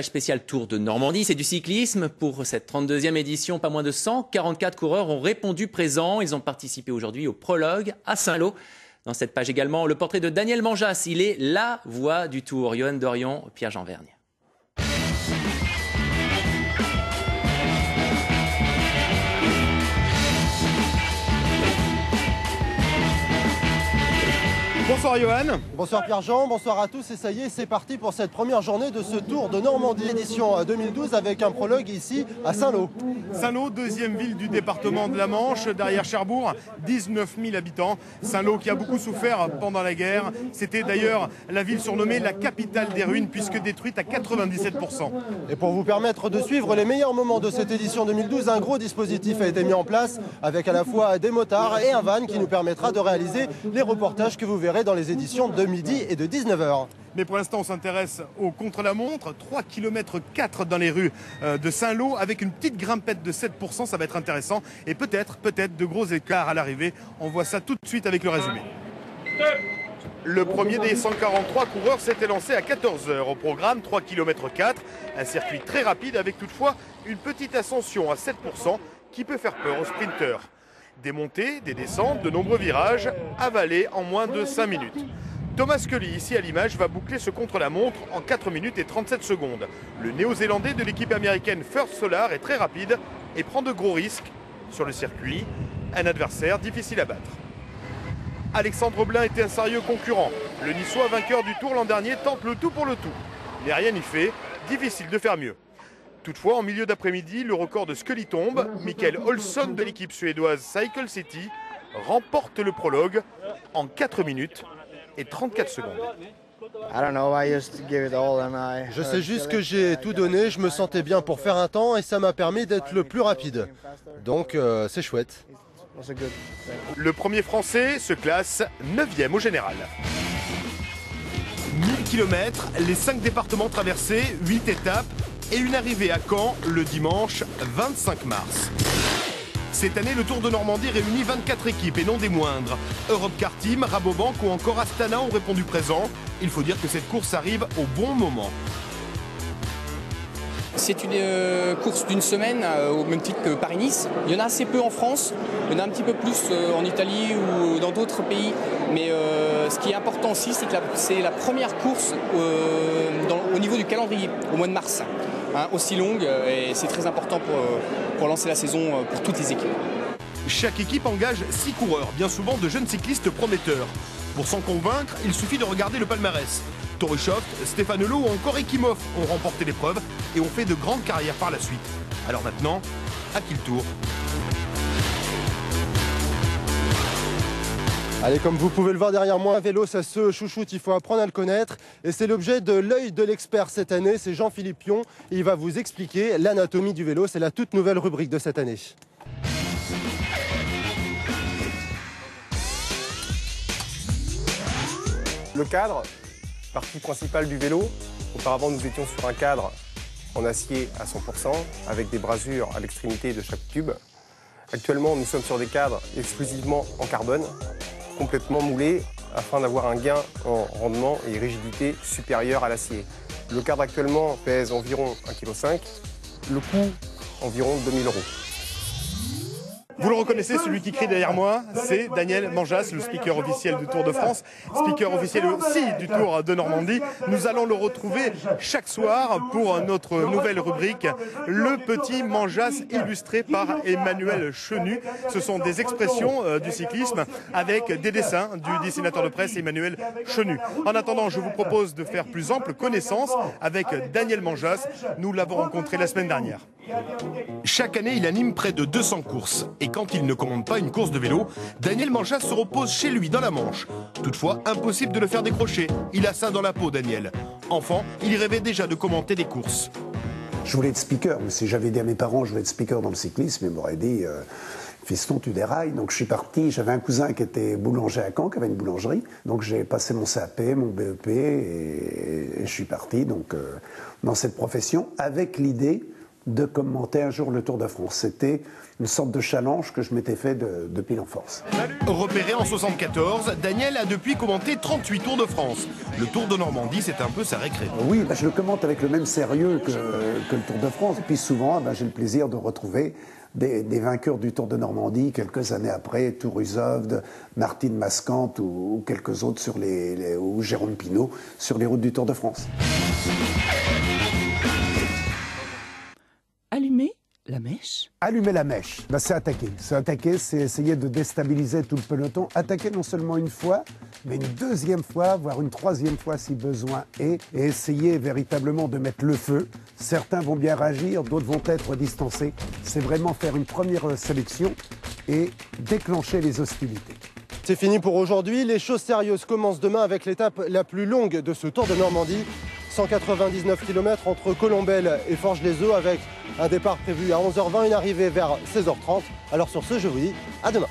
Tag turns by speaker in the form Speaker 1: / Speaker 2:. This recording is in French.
Speaker 1: Spécial Tour de Normandie, c'est du cyclisme. Pour cette 32e édition, pas moins de 144 coureurs ont répondu présents. Ils ont participé aujourd'hui au prologue à Saint-Lô. Dans cette page également, le portrait de Daniel Manjas. Il est la voix du Tour. Johan Dorion, Pierre-Jean Vergne.
Speaker 2: Bonsoir Johan.
Speaker 3: Bonsoir Pierre-Jean, bonsoir à tous et ça y est, c'est parti pour cette première journée de ce Tour de Normandie édition 2012 avec un prologue ici à Saint-Lô.
Speaker 2: Saint-Lô, deuxième ville du département de la Manche, derrière Cherbourg, 19 000 habitants. Saint-Lô qui a beaucoup souffert pendant la guerre. C'était d'ailleurs la ville surnommée la capitale des ruines puisque détruite à 97%.
Speaker 3: Et pour vous permettre de suivre les meilleurs moments de cette édition 2012, un gros dispositif a été mis en place avec à la fois des motards et un van qui nous permettra de réaliser les reportages que vous verrez dans les éditions de midi et de 19h.
Speaker 2: Mais pour l'instant, on s'intéresse au contre-la-montre. 3 km 4 dans les rues de Saint-Lô avec une petite grimpette de 7%. Ça va être intéressant. Et peut-être de gros écarts à l'arrivée. On voit ça tout de suite avec le résumé. Le premier des 143 coureurs s'était lancé à 14h. Au programme, 3 km 4. Un circuit très rapide avec toutefois une petite ascension à 7% qui peut faire peur aux sprinteurs. Des montées, des descentes, de nombreux virages avalés en moins de 5 minutes. Thomas Scully, ici à l'image, va boucler ce contre-la-montre en 4 minutes et 37 secondes. Le néo-zélandais de l'équipe américaine First Solar est très rapide et prend de gros risques sur le circuit. Un adversaire difficile à battre. Alexandre Blin était un sérieux concurrent. Le Niçois, vainqueur du Tour l'an dernier, tente le tout pour le tout. Mais rien n'y fait, difficile de faire mieux. Toutefois, en milieu d'après-midi, le record de Scully tombe. Michael Olsson de l'équipe suédoise Cycle City remporte le prologue en 4 minutes et 34 secondes.
Speaker 3: Je sais juste que j'ai tout donné, je me sentais bien pour faire un temps et ça m'a permis d'être le plus rapide. Donc c'est chouette.
Speaker 2: Le premier Français se classe 9e au général. 1000 km, les 5 départements traversés, 8 étapes et une arrivée à Caen le dimanche 25 mars. Cette année, le Tour de Normandie réunit 24 équipes et non des moindres. Europe Car Team, Rabobank ou encore Astana ont répondu présent. Il faut dire que cette course arrive au bon moment.
Speaker 4: C'est une course d'une semaine au même titre que Paris-Nice. Il y en a assez peu en France, il y en a un petit peu plus en Italie ou dans d'autres pays. Mais ce qui est important aussi, c'est que c'est la première course au niveau du calendrier, au mois de mars. Aussi longue et c'est très important pour lancer la saison pour toutes les équipes.
Speaker 2: Chaque équipe engage 6 coureurs, bien souvent de jeunes cyclistes prometteurs. Pour s'en convaincre, il suffit de regarder le palmarès. Torushoft, Stéphane Lô ou encore Ekimov ont remporté l'épreuve et ont fait de grandes carrières par la suite. Alors maintenant, à qui le tour ?
Speaker 3: Allez, comme vous pouvez le voir derrière moi, un vélo, ça se chouchoute, il faut apprendre à le connaître. Et c'est l'objet de l'œil de l'expert cette année, c'est Jean-Philippe Pion. Et il va vous expliquer l'anatomie du vélo, c'est la toute nouvelle rubrique de cette année.
Speaker 5: Le cadre, partie principale du vélo. Auparavant, nous étions sur un cadre en acier à 100%, avec des brasures à l'extrémité de chaque tube. Actuellement, nous sommes sur des cadres exclusivement en carbone, complètement moulés, afin d'avoir un gain en rendement et rigidité supérieure à l'acier. Le cadre actuellement pèse environ 1,5 kg, le coût environ 2 000 €.
Speaker 2: Vous le reconnaissez, celui qui crie derrière moi, c'est Daniel Manjas, le speaker officiel du Tour de France, speaker officiel aussi du Tour de Normandie. Nous allons le retrouver chaque soir pour notre nouvelle rubrique, le petit Manjas illustré par Emmanuel Chenu. Ce sont des expressions du cyclisme avec des dessins du dessinateur de presse Emmanuel Chenu. En attendant, je vous propose de faire plus ample connaissance avec Daniel Manjas. Nous l'avons rencontré la semaine dernière. Chaque année, il anime près de 200 courses. Et quand il ne commande pas une course de vélo, Daniel Manjas se repose chez lui dans la Manche. Toutefois, impossible de le faire décrocher. Il a ça dans la peau, Daniel. Enfant, il rêvait déjà de commenter des courses.
Speaker 6: Je voulais être speaker. Si j'avais dit à mes parents je voulais être speaker dans le cyclisme, ils m'auraient dit fiston, tu dérailles. Donc je suis parti. J'avais un cousin qui était boulanger à Caen, qui avait une boulangerie. Donc j'ai passé mon CAP, mon BEP et je suis parti donc, dans cette profession avec l'idée de commenter un jour le Tour de France. C'était une sorte de challenge que je m'étais fait depuis l'enfance.
Speaker 2: Repéré en 74, Daniel a depuis commenté 38 Tours de France. Le Tour de Normandie, c'est un peu sa récré.
Speaker 6: Oui, je le commente avec le même sérieux que le Tour de France. Et puis souvent, j'ai le plaisir de retrouver des vainqueurs du Tour de Normandie quelques années après, Tourouzov, Martine Mascante ou quelques autres ou Jérôme Pinault sur les routes du Tour de France.
Speaker 7: Allumer la mèche.
Speaker 6: Allumer la mèche, c'est attaquer. C'est attaquer, c'est essayer de déstabiliser tout le peloton. Attaquer non seulement une fois, mais une deuxième fois, voire une troisième fois si besoin est, et essayer véritablement de mettre le feu. Certains vont bien réagir, d'autres vont être distancés. C'est vraiment faire une première sélection et déclencher les hostilités.
Speaker 3: C'est fini pour aujourd'hui. Les choses sérieuses commencent demain avec l'étape la plus longue de ce Tour de Normandie. 199 km entre Colombelles et Forges-les-Eaux avec un départ prévu à 11h20, une arrivée vers 16h30. Alors sur ce, je vous dis à demain.